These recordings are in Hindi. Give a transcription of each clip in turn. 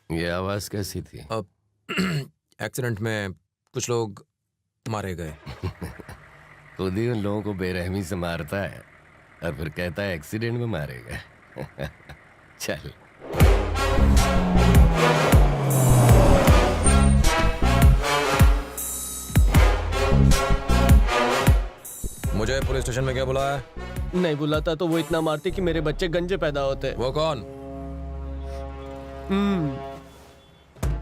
ये आवाज कैसी थी? अब एक्सीडेंट में कुछ लोग मारे गए। खुद ही उन लोगों को बेरहमी से मारता है और फिर कहता है एक्सीडेंट में मारे गए। चल। मुझे पुलिस स्टेशन में क्या बुलाया? नहीं बुलाता तो वो इतना मारते कि मेरे बच्चे गंजे पैदा होते। वो कौन?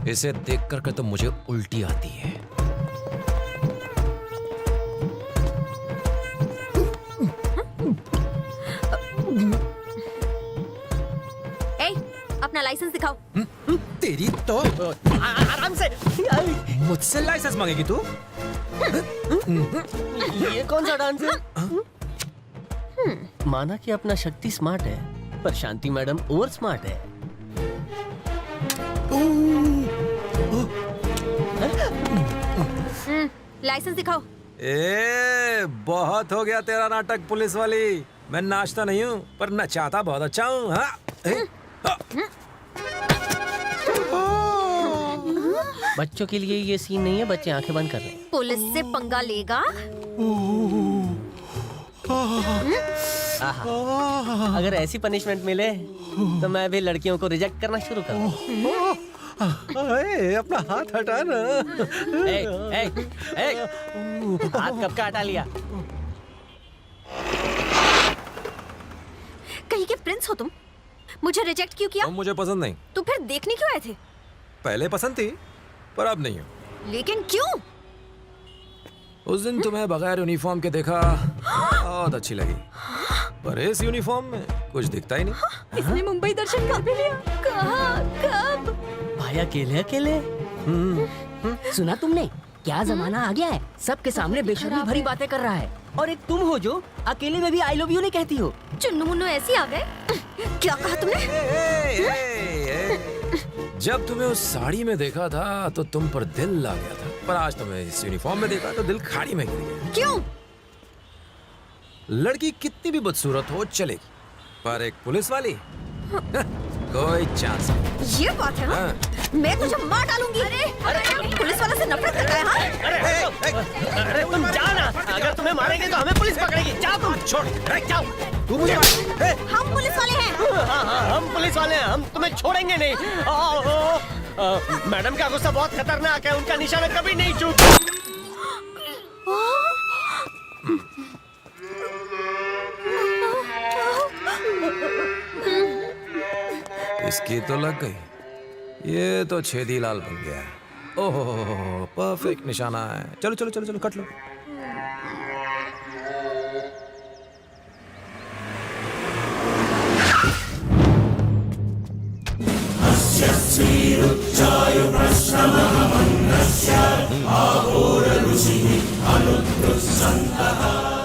इसे देख कर तो मुझे उल्टी आती है। ए, अपना लाइसेंस दिखाओ। तेरी तो आराम से। मुझसे लाइसेंस मांगेगी तू? ये कौन सा डांस है? माना कि अपना शक्ति स्मार्ट है, पर शांति मैडम ओवर स्मार्ट है। लाइसेंस दिखाओ। बहुत हो गया तेरा नाटक पुलिस वाली। मैं नाचता नहीं हूँ पर नचाता बहुत अच्छा हूँ। हाँ? बच्चों के लिए ये सीन नहीं है, बच्चे आंखें बंद कर रहे हैं। पुलिस से पंगा लेगा? अगर ऐसी पनिशमेंट मिले तो मैं भी लड़कियों को रिजेक्ट करना शुरू कर दूं। अपना हाथ हटा ना। हाथ कब का हटा लिया? कहीं के प्रिंस हो तुम? मुझे रिजेक्ट क्यों किया? तुम मुझे पसंद नहीं। तो फिर देखने क्यों आए थे? पहले पसंद थी पर अब नहीं हो। लेकिन क्यों? उस दिन तुम्हें बगैर यूनिफॉर्म के देखा, बहुत अच्छी लगी। पर इस यूनिफॉर्म में कुछ दिखता ही नहीं। इसने मुंबई दर्शन कर भी लिया। कहाँ? कब? भाई अकेले अकेले? सुना तुमने? क्या जमाना आ गया है, सबके सामने बेशर्मी भरी बातें कर रहा है। और एक तुम हो जो अकेले में भी आई लव यू नहीं कहती हो। चुन्नू मुन्नू ऐसे आ गए। क्या कहा तुमने? जब तुम्हें उस साड़ी में देखा था तो तुम पर दिल ला गया था, पर आज तुम्हें इस यूनिफॉर्म में देखा तो दिल खाड़ी में गिर गया। क्यों? लड़की कितनी भी बदसूरत हो चलेगी, पर एक पुलिस वाली कोई चांस नहीं। ये बात है ना? मैं तुझे मार डालूंगी। अरे पुलिस वाले से नफरत करता है? हाँ? अरे तुम जाओ ना, अगर तुम्हें मारेंगे तो हमें पुलिस पकड़ेगी। जाओ तुम, छोड़ जाओ। तू मुझे हम पुलिस वाले हैं। हाँ, हम पुलिस वाले हैं, हम तुम्हें छोड़ेंगे नहीं। मैडम का गुस्सा बहुत खतरनाक है, उनका निशाना कभी नहीं चूकता। इसकी तो लग गई। ये तो छेदी लाल बन गया है। ओहो, परफेक्ट निशाना है। चलो चलो चलो चलो कट लो।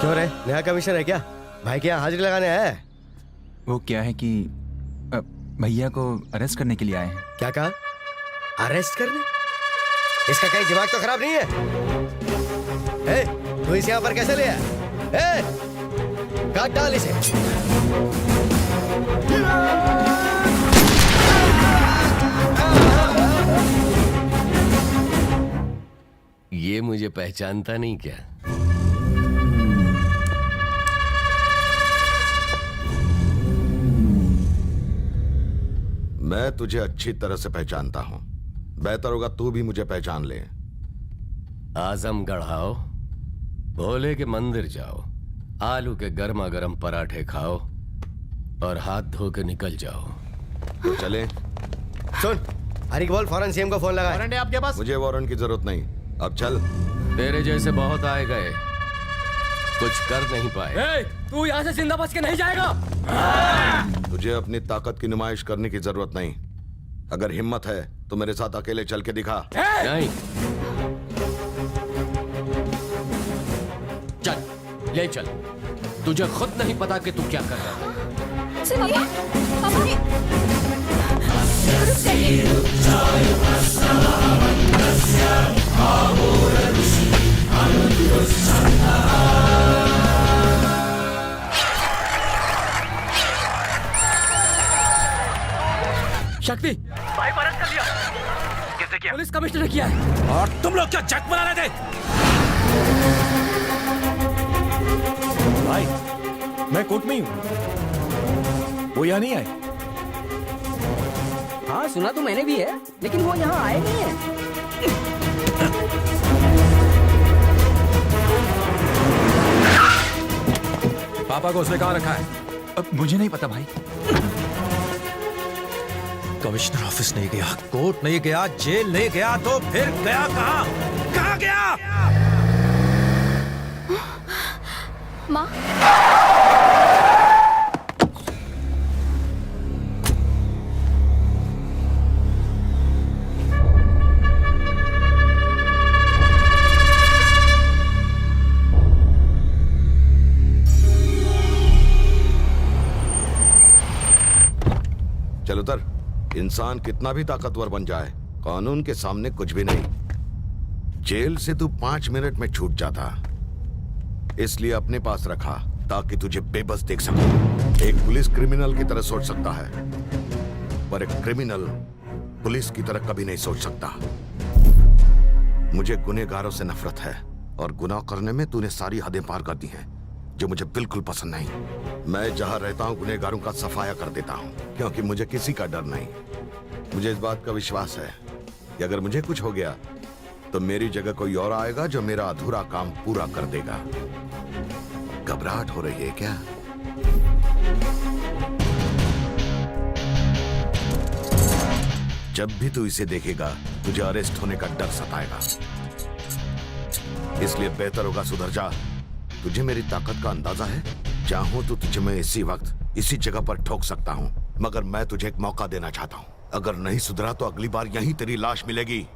क्यों रे, नया कमीशन है क्या? भाई के यहाँ हाजिरी लगाने आया है? वो क्या है कि भैया को अरेस्ट करने के लिए आए हैं। क्या कहा? अरेस्ट करने? इसका कहीं दिमाग तो खराब नहीं है? तू इसे यहाँ पर कैसे ले आया? काट डाल इसे। ये मुझे पहचानता नहीं क्या? मैं तुझे अच्छी तरह से पहचानता हूं। बेहतर होगा तू भी मुझे पहचान ले। आजमगढ़ आओ, भोले के मंदिर जाओ, आलू के गर्मा गर्म पराठे खाओ और हाथ धो के निकल जाओ। तो चले। सुन, हरी बोल, फौरन सीएम को फोन लगा। वारंट है आपके पास? मुझे वारंट की जरूरत नहीं, अब चल। तेरे जैसे बहुत आए गए, कुछ कर नहीं पाए। तू यहाँ से जिंदा बच के नहीं जाएगा। तुझे अपनी ताकत की नुमाइश करने की जरूरत नहीं। अगर हिम्मत है तो मेरे साथ अकेले चल के दिखा। नहीं, चल ले चल। तुझे खुद नहीं पता कि तू क्या कर रहा है। सुनिए, पापा। शक्ति, भाई परत कर दिया। किसने किया? पुलिस कमिश्नर ने किया है। और तुम लोग क्या जग बना रहे थे? भाई, मैं कोर्ट में ही हूँ। वो यहाँ नहीं आए। हाँ सुना तो मैंने भी है, लेकिन वो यहाँ आए नहीं है। पापा को उसने कहाँ रखा है? अब मुझे नहीं पता भाई। कमिश्नर ऑफिस नहीं गया, कोर्ट नहीं गया, जेल नहीं गया, तो फिर गया कहाँ? कहाँ गया? माँ, चल उतर। इंसान कितना भी ताकतवर बन जाए, कानून के सामने कुछ भी नहीं। जेल से तू 5 मिनट में छूट जाता, इसलिए अपने पास रखा ताकि तुझे बेबस देख सकूं। एक पुलिस क्रिमिनल की तरह सोच सकता है, पर एक क्रिमिनल पुलिस की तरह कभी नहीं सोच सकता। मुझे गुनहगारों से नफरत है, और गुनाह करने में तूने सारी हदें पार कर दी हैं, जो मुझे बिल्कुल पसंद नहीं। मैं जहां रहता हूं गुनहगारों का सफाया कर देता हूं, क्योंकि मुझे किसी का डर नहीं। मुझे इस बात का विश्वास है कि अगर मुझे कुछ हो गया तो मेरी जगह कोई और आएगा जो मेरा अधूरा काम पूरा कर देगा। घबराहट हो रही है क्या? जब भी तू इसे देखेगा तुझे अरेस्ट होने का डर सताएगा, इसलिए बेहतर होगा सुधर जा। तुझे मेरी ताकत का अंदाजा है? चाहूं तो तुझे मैं इसी वक्त इसी जगह पर ठोक सकता हूं, मगर मैं तुझे एक मौका देना चाहता हूं। अगर नहीं सुधरा तो अगली बार यहीं तेरी लाश मिलेगी।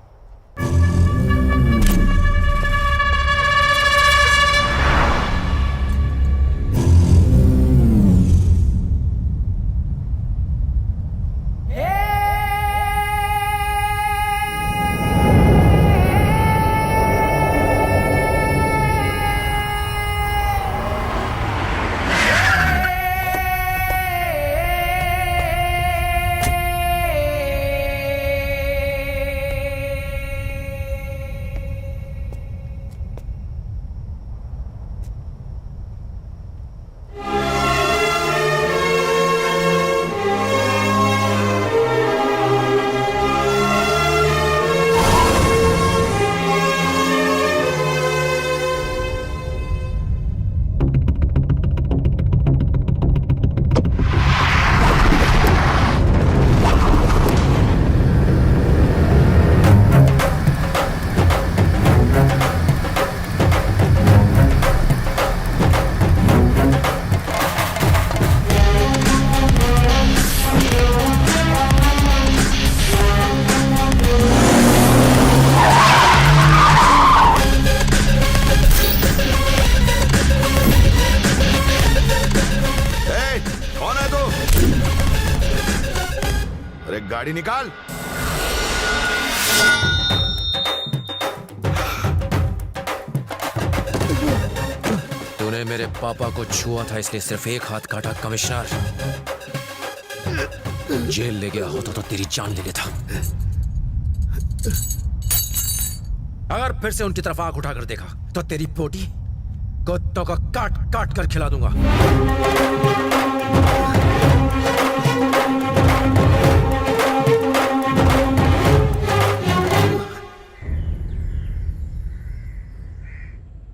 गाड़ी निकाल। तूने मेरे पापा को छुआ था इसलिए सिर्फ एक हाथ काटा कमिश्नर। जेल ले गया होता तो तेरी जान ले लेता। अगर फिर से उनकी तरफ आंख उठाकर देखा तो तेरी पोटी कुत्तों का काट काट कर खिला दूंगा।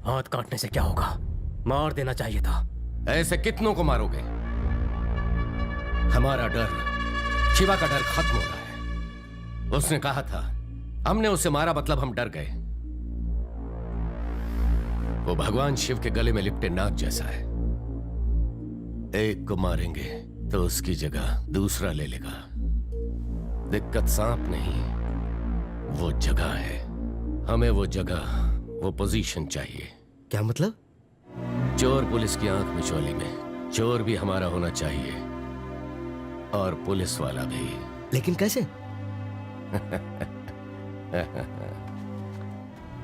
हाथ काटने से क्या होगा? मार देना चाहिए था। ऐसे कितनों को मारोगे? हमारा डर, शिवा का डर खत्म हो रहा है। उसने कहा था, हमने उसे मारा मतलब हम डर गए। वो भगवान शिव के गले में लिपटे नाग जैसा है। एक को मारेंगे तो उसकी जगह दूसरा ले लेगा। दिक्कत सांप नहीं, वो जगह है। हमें वो जगह, वो पोजीशन चाहिए। क्या मतलब? चोर पुलिस की आंख मिचौली में चोर भी हमारा होना चाहिए, और पुलिस वाला भी। लेकिन कैसे?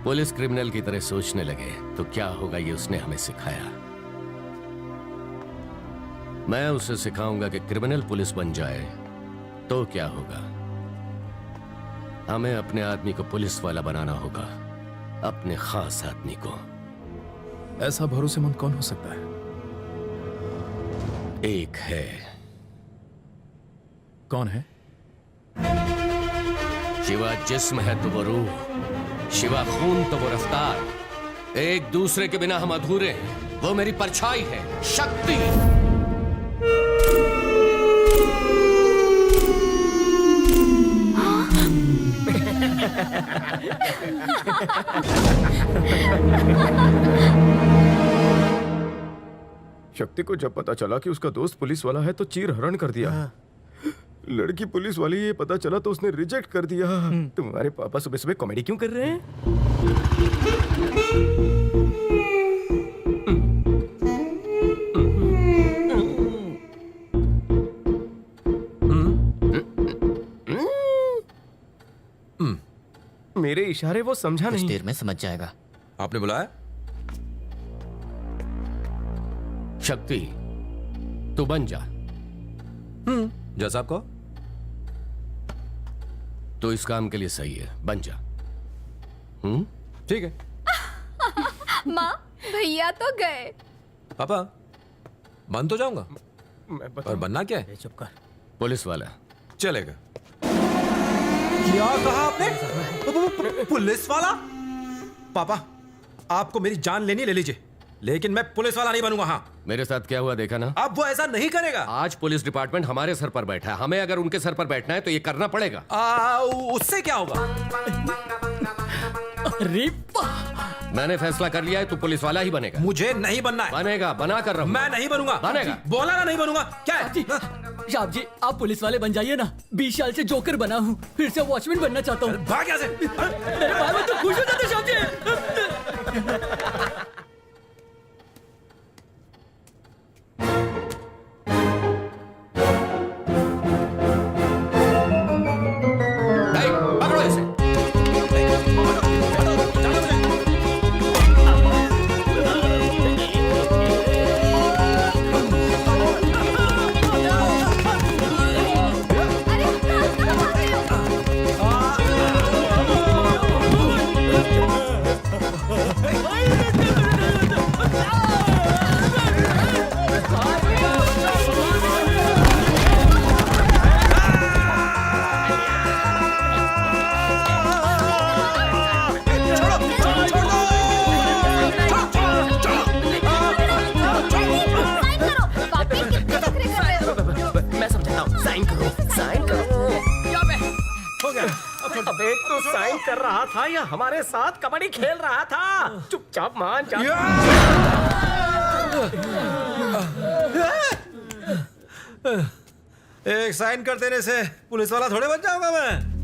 पुलिस क्रिमिनल की तरह सोचने लगे तो क्या होगा, ये उसने हमें सिखाया। मैं उसे सिखाऊंगा कि क्रिमिनल पुलिस बन जाए तो क्या होगा। हमें अपने आदमी को पुलिस वाला बनाना होगा, अपने खास आदमी को। ऐसा भरोसेमंद कौन हो सकता है? एक है। कौन है? शिवा जिस्म है तो वो रूह, शिवा खून तो वो रफ्तार। एक दूसरे के बिना हम अधूरे हैं। वो मेरी परछाई है, शक्ति। शक्ति को जब पता चला कि उसका दोस्त पुलिस वाला है तो चीर हरण कर दिया। लड़की पुलिस वाली ये पता चला तो उसने रिजेक्ट कर दिया। तुम्हारे पापा सुबह सुबह कॉमेडी क्यों कर रहे हैं? मेरे इशारे वो समझा नहीं। देर में समझ जाएगा। आपने बुलाया? शक्ति, तू बन जा। जैसा आपको। तो इस काम के लिए सही है, बन जा। ठीक है। माँ, भैया तो गए। पापा, बन तो जाऊंगा, मैं और बनना क्या है? चुप कर। पुलिस वाला। चलेगा। क्या कहा आपने? पुलिस वाला? पापा, आपको मेरी जान लेनी ले लीजिए, लेकिन मैं पुलिस वाला नहीं बनूंगा। हाँ, मेरे साथ क्या हुआ देखा ना? अब वो ऐसा नहीं करेगा। आज पुलिस डिपार्टमेंट हमारे सर पर बैठा है, हमें अगर उनके सर पर बैठना है तो ये करना पड़ेगा। उससे क्या होगा? अरे मैंने फैसला कर लिया है, तू पुलिस वाला ही बनेगा। मुझे नहीं बनना है। बनेगा, बना कर रहा हूं। मैं नहीं बनूंगा। बनेगा। बोला ना नहीं बनूंगा। क्या है? साहब जी, आप पुलिस वाले बन जाइए ना। 20 साल से जोकर बना हूँ, फिर से वॉचमैन बनना चाहता हूँ। भाग यहाँ से। मेरे भाई में तो खुश हो जाते साहब जी। पकड़ो इसे। मैं समझाता हूँ। साइन करो, साइन करो। हो गया। अबे तू साइन कर रहा था या हमारे साथ कबड्डी खेल रहा था? चुपचाप मान जा। एक साइन कर देने से पुलिस वाला थोड़े बन जाऊंगा मैं।